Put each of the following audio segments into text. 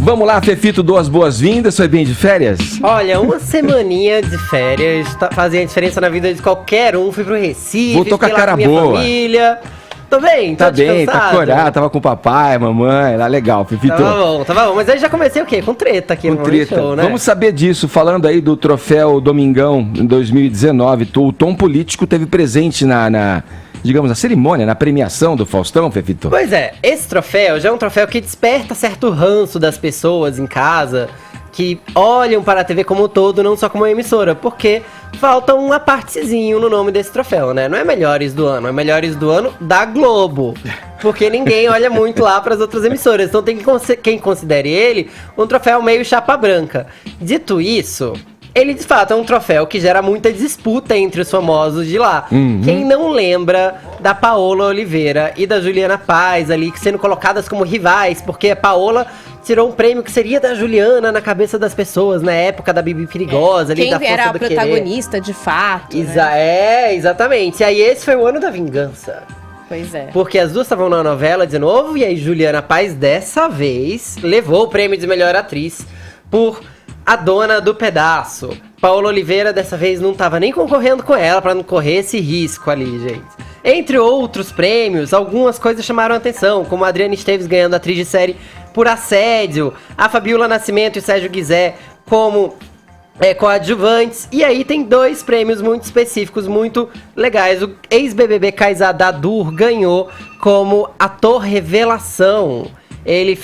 Vamos lá, Fefito, duas boas-vindas. Foi bem de férias? Olha, uma semaninha de férias fazia diferença na vida de qualquer um. Fui pro Recife, voltou com a cara minha boa. Família. Tô bem, Tá bem, tá corado, tava com o papai, mamãe, lá legal, Fefito. Tava bom. Mas aí já comecei o quê? Com treta aqui no treta. Show, né? Vamos saber disso, falando aí do troféu Domingão em 2019. O tom político teve presente digamos, na cerimônia, na premiação do Faustão, Fefito? Pois é, esse troféu já é um troféu que desperta certo ranço das pessoas em casa, que olham para a TV como um todo, não só como uma emissora, porque falta uma partezinho no nome desse troféu, né? Não é Melhores do Ano, é Melhores do Ano da Globo. Porque ninguém olha muito lá para as outras emissoras. Então tem quem considere ele um troféu meio chapa branca. Dito isso, ele de fato é um troféu que gera muita disputa entre os famosos de lá. Quem não lembra da Paola Oliveira e da Juliana Paz ali, sendo colocadas como rivais, porque a Paola tirou um prêmio que seria da Juliana na cabeça das pessoas, na época da Bibi Perigosa, ali, quem da Força era a do protagonista, de fato, exatamente. E aí esse foi o ano da vingança. Pois é. Porque as duas estavam na novela de novo, e aí Juliana Paz, dessa vez, levou o prêmio de melhor atriz por A Dona do Pedaço. Paola Oliveira, dessa vez, não tava nem concorrendo com ela, pra não correr esse risco ali, gente. Entre outros prêmios, algumas coisas chamaram a atenção, como a Adriana Esteves ganhando atriz de série por assédio, a Fabiola Nascimento e Sérgio Guizé como coadjuvantes. E aí tem dois prêmios muito específicos, muito legais. O ex-BBB Kaysar Dadur ganhou como ator revelação. Ele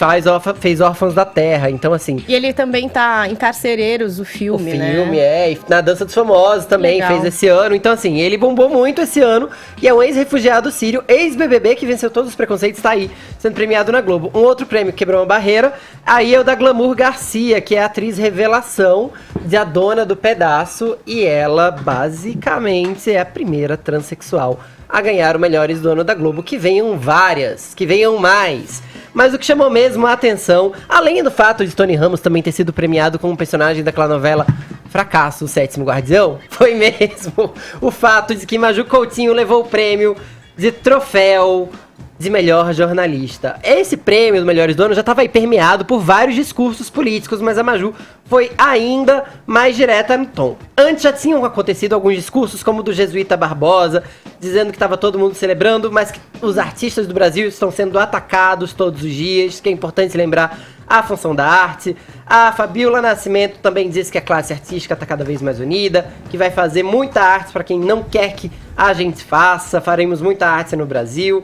fez Órfãos da Terra, então assim... E ele também tá em Carcereiros, o filme, né? E na Dança dos Famosos também, legal. Fez esse ano. Então assim, ele bombou muito esse ano. E é um ex-refugiado sírio, ex-BBB, que venceu todos os preconceitos, tá aí, sendo premiado na Globo. Um outro prêmio que quebrou uma barreira, aí é o da Glamour Garcia, que é a atriz revelação de A Dona do Pedaço. E ela, basicamente, é a primeira transexual a ganhar o Melhores do Ano da Globo. Que venham várias, que venham mais. Mas o que chamou mesmo a atenção, além do fato de Tony Ramos também ter sido premiado como personagem daquela novela Fracasso, o Sétimo Guardião, foi mesmo o fato de que Maju Coutinho levou o prêmio de troféu de melhor jornalista. Esse prêmio do Melhores do Ano já estava aí permeado por vários discursos políticos, mas a Maju foi ainda mais direta no tom. Antes já tinham acontecido alguns discursos, como o do Jesuíta Barbosa, dizendo que estava todo mundo celebrando, mas que os artistas do Brasil estão sendo atacados todos os dias, que é importante lembrar a função da arte. A Fabiola Nascimento também disse que a classe artística está cada vez mais unida, que vai fazer muita arte para quem não quer que a gente faça, faremos muita arte no Brasil.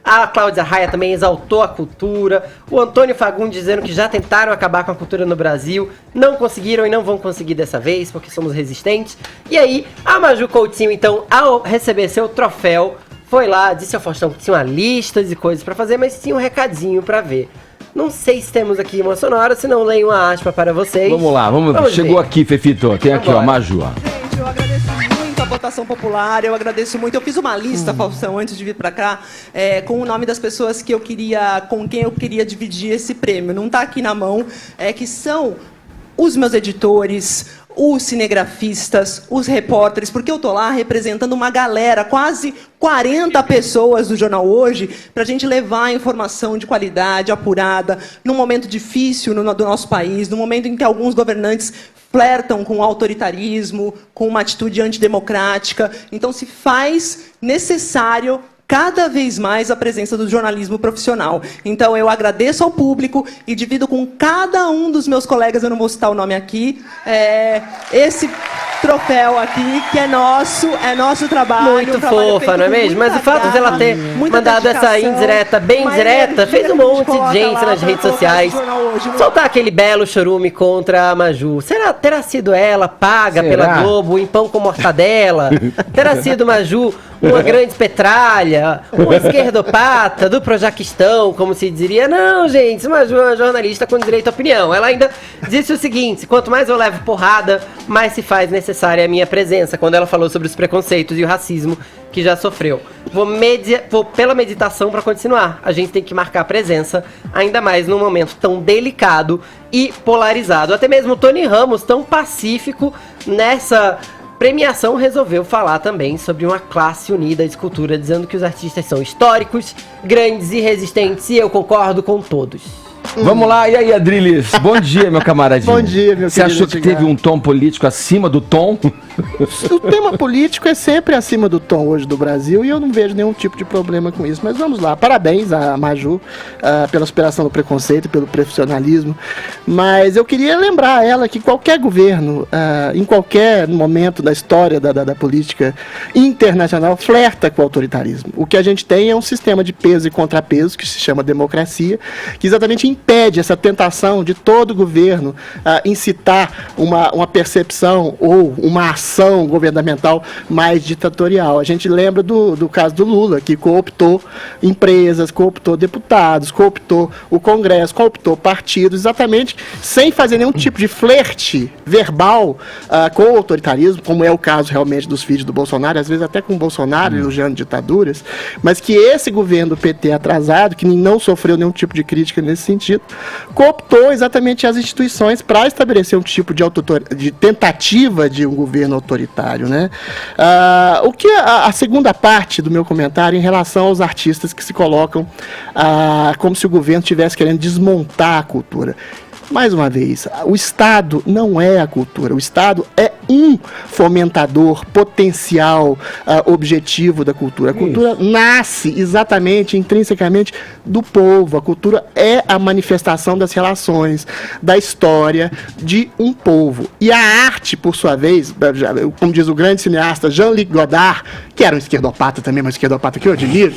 A Cláudia Raia também exaltou a cultura. O Antônio Fagundes dizendo que já tentaram acabar com a cultura no Brasil, não conseguiram e não vão conseguir dessa vez, porque somos resistentes. E aí, a Maju Coutinho, então, ao receber seu troféu, foi lá, disse ao Faustão que tinha uma lista de coisas pra fazer, mas tinha um recadinho pra ver. Não sei se temos aqui uma sonora, se não leio uma aspa para vocês. Vamos lá, chegou ver. Aqui, Fefito, tem aqui, ó, Maju, ó. Gente, eu agradeço muito a votação popular, eu agradeço muito. Eu fiz uma lista, Faustão, antes de vir pra cá, com o nome das pessoas com quem eu queria dividir esse prêmio. Não tá aqui na mão, que são os meus editores, os cinegrafistas, os repórteres, porque eu tô lá representando uma galera, quase 40 pessoas do Jornal Hoje, para a gente levar a informação de qualidade, apurada, num momento difícil do nosso país, num momento em que alguns governantes flertam com o autoritarismo, com uma atitude antidemocrática. Então se faz necessário cada vez mais a presença do jornalismo profissional. Então eu agradeço ao público e divido com cada um dos meus colegas, eu não vou citar o nome aqui, esse troféu aqui, que é nosso trabalho. Muito fofa, não é mesmo? Mas o fato de ela ter mandado essa indireta, bem direta, fez um monte de gente nas redes sociais soltar aquele belo chorume contra a Maju. Terá sido ela paga pela Globo em pão com mortadela? Terá sido Maju uma grande petralha, uma esquerdopata do Projaquistão, como se diria? Não, gente, Maju é uma jornalista com direito à opinião. Ela ainda disse o seguinte: quanto mais eu levo porrada, mais se faz necessária a minha presença, quando ela falou sobre os preconceitos e o racismo que já sofreu. Vou pela meditação para continuar. A gente tem que marcar presença, ainda mais num momento tão delicado e polarizado. Até mesmo o Tony Ramos, tão pacífico nessa premiação, resolveu falar também sobre uma classe unida de cultura, dizendo que os artistas são históricos, grandes e resistentes, e eu concordo com todos. Vamos lá, e aí, Adriles? Bom dia, meu camaradinho. Bom dia, meu Você querido achou que Edgar. teve um tom político acima do tom? O tema político é sempre acima do tom hoje do Brasil e eu não vejo nenhum tipo de problema com isso. Mas vamos lá, parabéns a Maju pela superação do preconceito, pelo profissionalismo. Mas eu queria lembrar a ela que qualquer governo, em qualquer momento da história da política internacional, flerta com o autoritarismo. O que a gente tem é um sistema de peso e contrapeso, que se chama democracia, que exatamente impede essa tentação de todo governo incitar uma percepção ou uma ação governamental mais ditatorial. A gente lembra do caso do Lula, que cooptou empresas, cooptou deputados, cooptou o Congresso, cooptou partidos, exatamente sem fazer nenhum tipo de flerte verbal com o autoritarismo, como é o caso realmente dos filhos do Bolsonaro, às vezes até com o Bolsonaro elogiando ditaduras, mas que esse governo do PT atrasado, que não sofreu nenhum tipo de crítica nesse sentido, cooptou exatamente as instituições para estabelecer um tipo de tentativa de um governo autoritário, né? O que a segunda parte do meu comentário em relação aos artistas que se colocam como se o governo estivesse querendo desmontar a cultura. Mais uma vez, o Estado não é a cultura, o Estado é um fomentador potencial, objetivo da cultura. A cultura nasce exatamente, intrinsecamente, do povo. A cultura é a manifestação das relações, da história de um povo. E a arte, por sua vez, como diz o grande cineasta Jean-Luc Godard, que era um esquerdopata também, mas esquerdopata que eu admiro,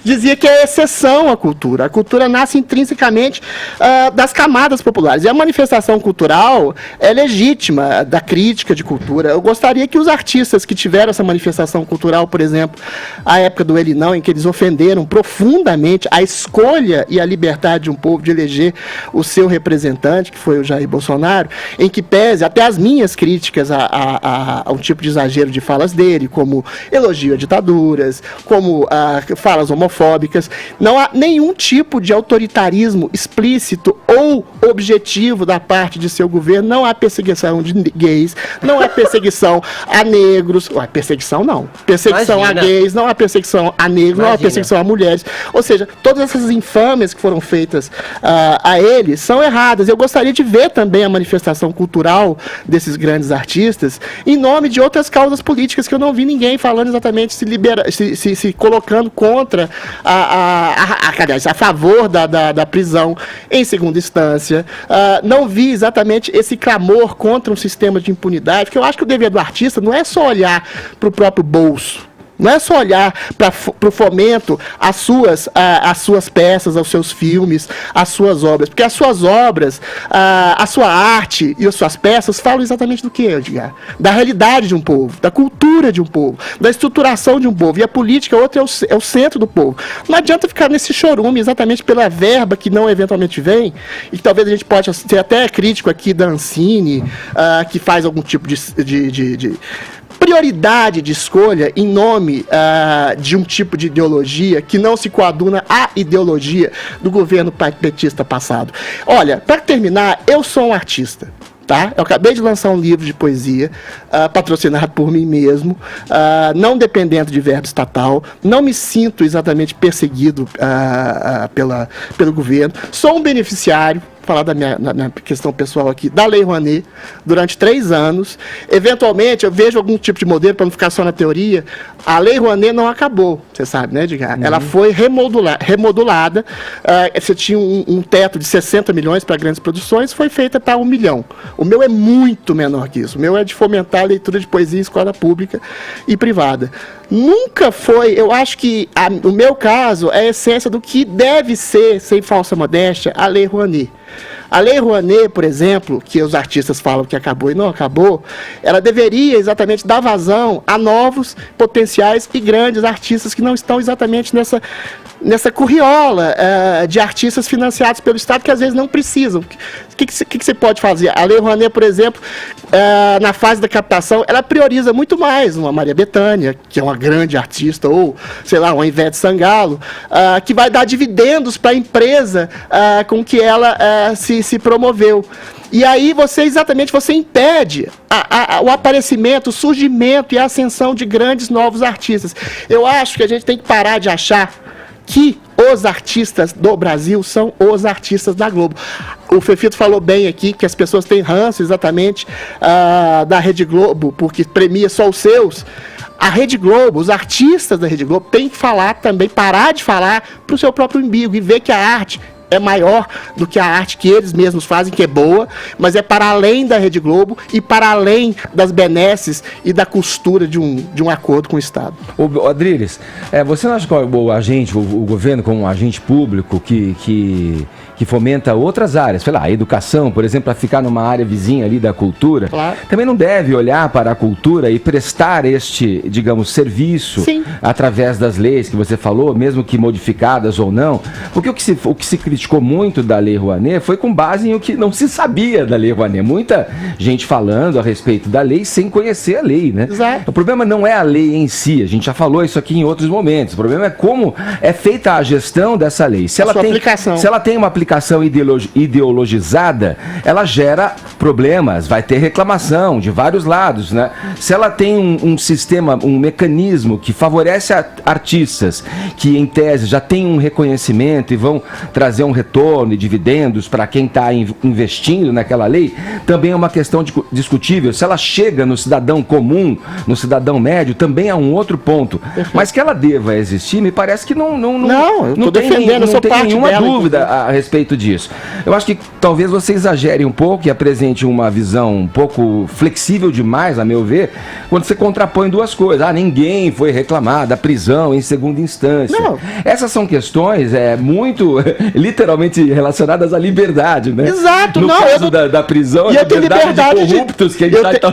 dizia que é exceção à cultura. A cultura nasce intrinsecamente das camadas populares. E a manifestação cultural é legítima da crítica de cultura. Eu gostaria que os artistas que tiveram essa manifestação cultural, por exemplo, a época do Ele Não, em que eles ofenderam profundamente a escolha e a liberdade de um povo de eleger o seu representante, que foi o Jair Bolsonaro, em que pese até as minhas críticas a um tipo de exagero de falas dele, como elogio a ditaduras, como falas homofóbicas, não há nenhum tipo de autoritarismo explícito ou objetivo da parte de seu governo. Não há perseguição de gays, não há perseguição a negros, perseguição não, perseguição Imagina. a gays, não há perseguição a negros, não há Imagina. perseguição a mulheres, ou seja, todas essas infâmias que foram feitas a ele são erradas. Eu gostaria de ver também a manifestação cultural desses grandes artistas em nome de outras causas políticas que eu não vi ninguém falando exatamente, se colocando contra aliás, a favor da prisão em segunda instância. Não vi exatamente esse clamor contra um sistema de impunidade, porque eu acho que o dever do artista não é só olhar para o próprio bolso, não é só olhar para o fomento às suas peças, aos seus filmes, às suas obras, porque as suas obras, a sua arte e as suas peças falam exatamente do que, Edgar? Da realidade de um povo, da cultura de um povo, da estruturação de um povo, e a política, outra é o centro do povo. Não adianta ficar nesse chorume exatamente pela verba que não eventualmente vem, e que talvez a gente possa ser até crítico aqui da Ancine, que faz algum tipo de prioridade de escolha em nome de um tipo de ideologia que não se coaduna à ideologia do governo petista passado. Olha, para terminar, eu sou um artista. Tá? Eu acabei de lançar um livro de poesia, patrocinado por mim mesmo, não dependendo de verba estatal, não me sinto exatamente perseguido pelo governo, sou um beneficiário, falar da minha questão pessoal aqui, da Lei Rouanet, durante 3 anos. Eventualmente, eu vejo algum tipo de modelo, para não ficar só na teoria, a Lei Rouanet não acabou, você sabe, né, Edgar? Ela foi remodulada, você tinha um teto de 60 milhões para grandes produções, foi feita para 1 milhão. O meu é muito menor que isso. O meu é de fomentar a leitura de poesia em escola pública e privada. Nunca foi, eu acho que o meu caso é a essência do que deve ser, sem falsa modéstia, a Lei Rouanet. A Lei Rouanet, por exemplo, que os artistas falam que acabou e não acabou, ela deveria exatamente dar vazão a novos, potenciais e grandes artistas que não estão exatamente nessa curriola de artistas financiados pelo Estado, que às vezes não precisam. O que você pode fazer? A Lei Rouanet, por exemplo, na fase da captação, ela prioriza muito mais uma Maria Bethânia, que é uma grande artista, ou, sei lá, uma Ivete Sangalo, que vai dar dividendos para a empresa com que ela se promoveu. E aí você impede o aparecimento, o surgimento e a ascensão de grandes novos artistas. Eu acho que a gente tem que parar de achar que os artistas do Brasil são os artistas da Globo. O Fefito falou bem aqui que as pessoas têm ranço exatamente da Rede Globo, porque premia só os seus. A Rede Globo, os artistas da Rede Globo têm que falar também, parar de falar para o seu próprio umbigo e ver que a arte é maior do que a arte que eles mesmos fazem, que é boa, mas é para além da Rede Globo e para além das benesses e da costura de um acordo com o Estado. Ô, Adriles, você não acha que o governo como um agente público que fomenta outras áreas, sei lá, a educação, por exemplo, para ficar numa área vizinha ali da cultura, claro, também não deve olhar para a cultura e prestar este, digamos, serviço, sim, através das leis que você falou, mesmo que modificadas ou não? Porque o que se criticou muito da Lei Rouanet foi com base em o que não se sabia da Lei Rouanet. Muita gente falando a respeito da lei sem conhecer a lei, né? Exato. O problema não é a lei em si, a gente já falou isso aqui em outros momentos. O problema é como é feita a gestão dessa lei. Se ela tem uma aplicação ideologizada, ela gera problemas, vai ter reclamação de vários lados, né? Se ela tem um sistema, um mecanismo que favorece artistas que, em tese, já tem um reconhecimento e vão trazer um retorno e dividendos para quem está investindo naquela lei, também é uma questão discutível. Se ela chega no cidadão comum, no cidadão médio, também é um outro ponto. Perfeito. Mas que ela deva existir, me parece que não tem nenhuma dúvida a respeito disso. Eu acho que talvez você exagere um pouco e apresente uma visão um pouco flexível demais, a meu ver, quando você contrapõe duas coisas. Ninguém foi reclamar da prisão em segunda instância. Não. Essas são questões muito literalmente relacionadas à liberdade, né? Exato. No caso da prisão, a liberdade de corruptos que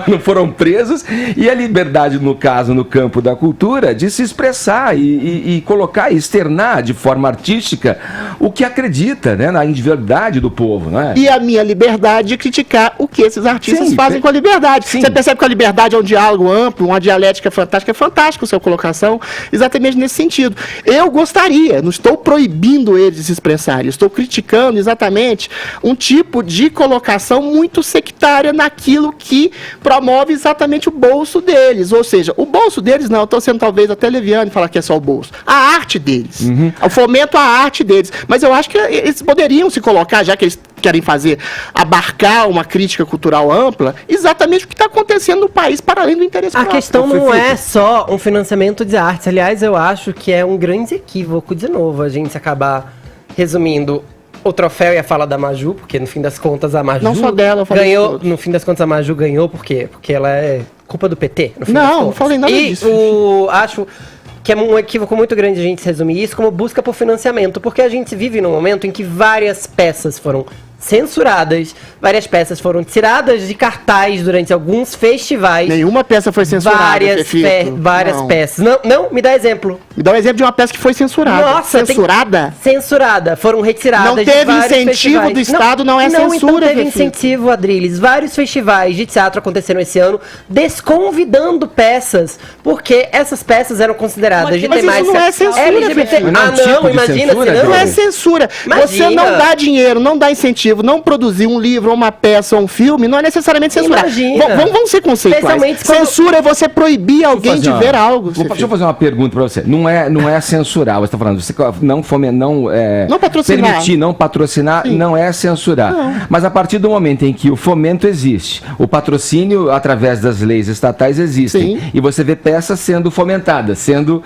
não foram presos, e a liberdade, no caso, no campo da cultura, de se expressar e colocar e externar de forma artística o que acredita, né, na individualidade do povo, né? E a minha liberdade de criticar o que esses artistas fazem com a liberdade. Sim. Você percebe que a liberdade é um diálogo amplo, uma dialética fantástica. É fantástico a sua colocação, exatamente nesse sentido. Eu gostaria, não estou proibindo eles de se expressarem, estou criticando exatamente um tipo de colocação muito sectária naquilo que promove exatamente o bolso deles. Ou seja, o bolso deles não, eu estou sendo talvez até leviano em falar que é só o bolso. A arte deles. O fomento à arte deles. Mas eu acho que eles poderiam se colocar, já que eles querem abarcar uma crítica cultural ampla, exatamente o que está acontecendo no país para além do interesse próprio. A questão não é só um financiamento de artes. Aliás, eu acho que é um grande equívoco, de novo, a gente acabar resumindo o troféu e a fala da Maju, porque no fim das contas a Maju não só dela, ganhou. No fim das contas a Maju ganhou por quê? Porque ela é culpa do PT. No fim não falei nada disso. Acho que é um equívoco muito grande a gente resumir isso como busca por financiamento, porque a gente vive num momento em que várias peças foram censuradas, várias peças foram tiradas de cartaz durante alguns festivais. Nenhuma peça foi censurada. Várias peças. Não, me dá exemplo. Me dá um exemplo de uma peça que foi censurada. Nossa, censurada? Censurada. Foram retiradas. Não teve incentivo festivais. Do Estado, não é censura. Então teve incentivo, Adriles. Vários festivais de teatro aconteceram esse ano, desconvidando peças, porque essas peças eram consideradas de temática. Mas isso não é censura, LGBT. Imagina se não. Não é censura. Imagina. Você não dá dinheiro, não dá incentivo, não produzir um livro, uma peça ou um filme, não é necessariamente censurar. Vamos ser conceituais. Censura é você proibir alguém de ver algo. Deixa eu fazer uma pergunta para você. Não é censurar, você está falando, você não patrocinar. Permitir, não patrocinar, sim, não é censurar. Não. Mas a partir do momento em que o fomento existe, o patrocínio através das leis estatais existem, sim, e você vê peças sendo fomentadas, sendo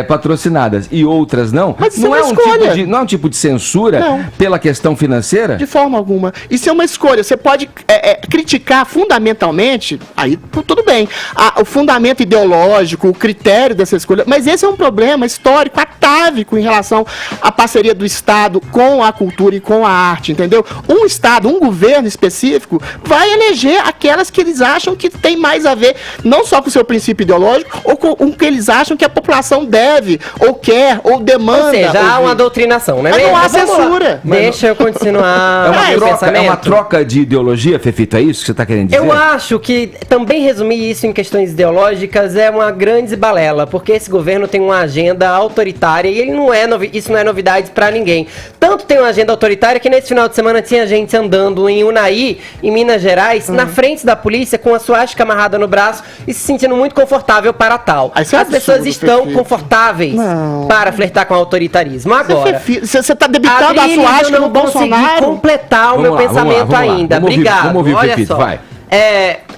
patrocinadas e outras não, mas não é um tipo de censura pela questão financeira? De forma alguma. Isso é uma escolha. Você pode criticar fundamentalmente, aí tudo bem, o fundamento ideológico, o critério dessa escolha, mas esse é um problema histórico, atávico em relação à parceria do Estado com a cultura e com a arte, entendeu? Um Estado, um governo específico, vai eleger aquelas que eles acham que tem mais a ver, não só com o seu princípio ideológico, ou com o que eles acham que a população deve, ou quer, ou demanda. Ou seja, há uma doutrinação, né? Mas não há censura. Deixa eu continuar. pensamento? É uma troca de ideologia, Fefito, é isso que você está querendo dizer? Eu acho que também resumir isso em questões ideológicas é uma grande balela, porque esse governo tem uma agenda autoritária e ele isso não é novidade pra ninguém. Tanto tem uma agenda autoritária que nesse final de semana tinha gente andando em Unai, em Minas Gerais, na frente da polícia com a suástica amarrada no braço e se sentindo muito confortável para tal. As pessoas estão confortáveis para flertar com o autoritarismo. Agora, você tá debitando a suástica no Bolsonaro? Eu não consegui completar o meu pensamento ainda. Obrigado. Vamos ouvir o Olha Fefito, só. vai.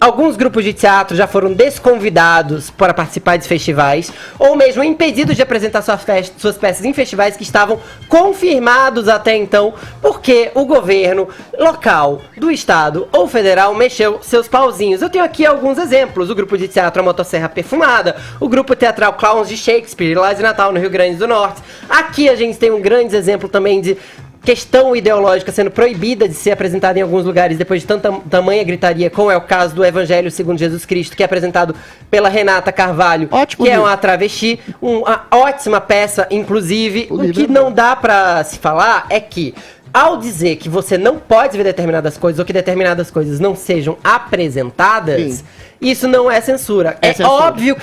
Alguns grupos de teatro já foram desconvidados para participar de festivais, ou mesmo impedidos de apresentar suas peças em festivais que estavam confirmados até então, porque o governo local, do estado ou federal mexeu seus pauzinhos. Eu tenho aqui alguns exemplos: o grupo de teatro A Motosserra Perfumada, o grupo teatral Clowns de Shakespeare, lá de Natal, no Rio Grande do Norte. Aqui a gente tem um grande exemplo também de questão ideológica sendo proibida de ser apresentada em alguns lugares depois de tamanha gritaria, como é o caso do Evangelho segundo Jesus Cristo, que é apresentado pela Renata Carvalho, que é uma travesti, uma ótima peça, inclusive. O que não dá pra se falar é que, ao dizer que você não pode ver determinadas coisas ou que determinadas coisas não sejam apresentadas, isso não é censura. Óbvio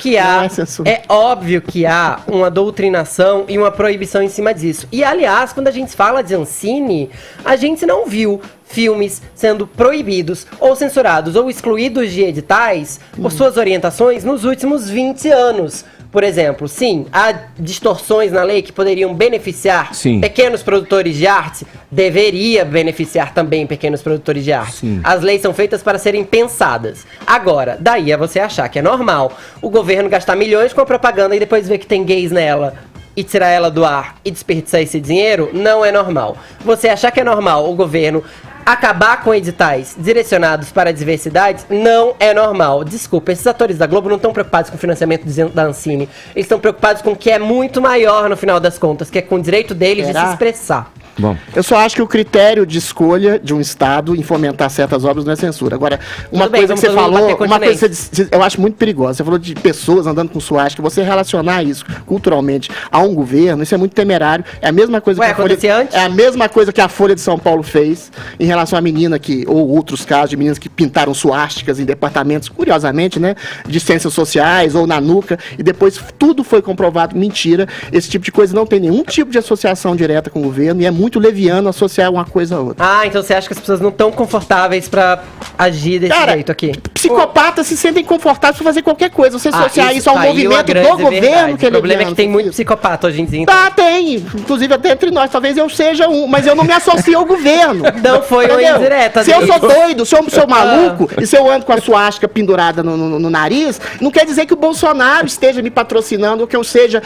que há uma doutrinação e uma proibição em cima disso. E, aliás, quando a gente fala de Ancine, a gente não viu filmes sendo proibidos ou censurados ou excluídos de editais por suas orientações nos últimos 20 anos. Por exemplo, sim, há distorções na lei que poderiam beneficiar pequenos produtores de arte, deveria beneficiar também pequenos produtores de arte. Sim. As leis são feitas para serem pensadas. Agora, daí a você achar que é normal o governo gastar milhões com a propaganda e depois ver que tem gays nela e tirar ela do ar e desperdiçar esse dinheiro, não é normal. Você achar que é normal o governo acabar com editais direcionados para a diversidade, não é normal. Desculpa, esses atores da Globo não estão preocupados com o financiamento da Ancine. Eles estão preocupados com o que é muito maior no final das contas, que é com o direito deles de se expressar. Bom, eu só acho que o critério de escolha de um Estado em fomentar certas obras não é censura. Agora, uma coisa que você falou, uma coisa que eu acho muito perigosa, você falou de pessoas andando com suástica, você relacionar isso culturalmente a um governo, isso é muito temerário. É a mesma coisa é a mesma coisa que a Folha de São Paulo fez em relação à menina ou outros casos de meninas que pintaram suásticas em departamentos, curiosamente, né, de ciências sociais ou na nuca, e depois tudo foi comprovado mentira. Esse tipo de coisa não tem nenhum tipo de associação direta com o governo e é muito leviano associar uma coisa a outra. Ah, então você acha que as pessoas não estão confortáveis pra agir desse jeito aqui? Psicopatas se sentem confortáveis pra fazer qualquer coisa. Você associar isso ao movimento do governo que ele... O problema é que tem muito psicopata hoje em dia. Tem. Inclusive até entre nós. Talvez eu seja um, mas eu não me associo ao governo. Não foi uma indireta. Se eu sou doido, se eu sou maluco, e se eu ando com a suástica pendurada no nariz, não quer dizer que o Bolsonaro esteja me patrocinando ou que eu seja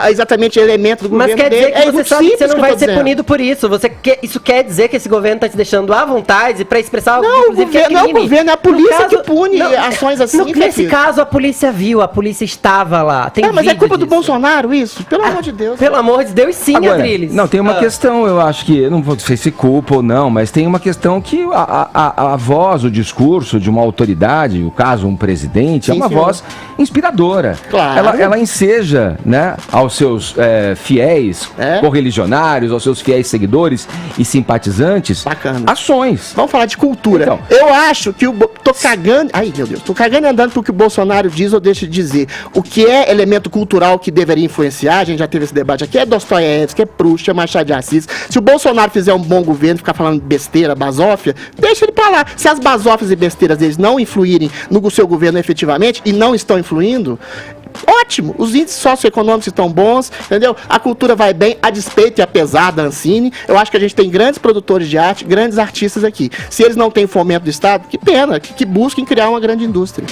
exatamente elemento do governo dele. Mas quer dizer que você sabe que você não vai ser punido por isso. Isso quer dizer que esse governo tá te deixando à vontade pra expressar algo, inclusive, que é crime. Não é o governo, é a polícia que pune ações assim. Nesse caso, a polícia viu, a polícia estava lá. Mas é culpa do Bolsonaro isso? Pelo amor de Deus. Pelo amor de Deus, sim, Adriles. Não, tem uma questão, eu acho que, eu não vou dizer se culpa ou não, mas tem uma questão que a voz, o discurso de uma autoridade, o caso um presidente, é uma voz inspiradora. Claro. Ela enseja, né, aos seus fiéis correligionários, aos seus fiéis seguidores e simpatizantes, ações. Vamos falar de cultura. Então, eu acho que tô cagando... Ai, meu Deus. Tô cagando e andando pro que o Bolsonaro diz ou deixa de dizer. O que é elemento cultural que deveria influenciar, a gente já teve esse debate aqui, é Dostoiévski, é Proust, é Machado de Assis. Se o Bolsonaro fizer um bom governo, ficar falando besteira, basófia, deixa ele pra lá. Se as basófias e besteiras deles não influírem no seu governo efetivamente, e não estão influindo... Ótimo, os índices socioeconômicos estão bons, entendeu? A cultura vai bem, a despeito e apesar da Ancine. Eu acho que a gente tem grandes produtores de arte, grandes artistas aqui. Se eles não têm fomento do Estado, que pena, que busquem criar uma grande indústria.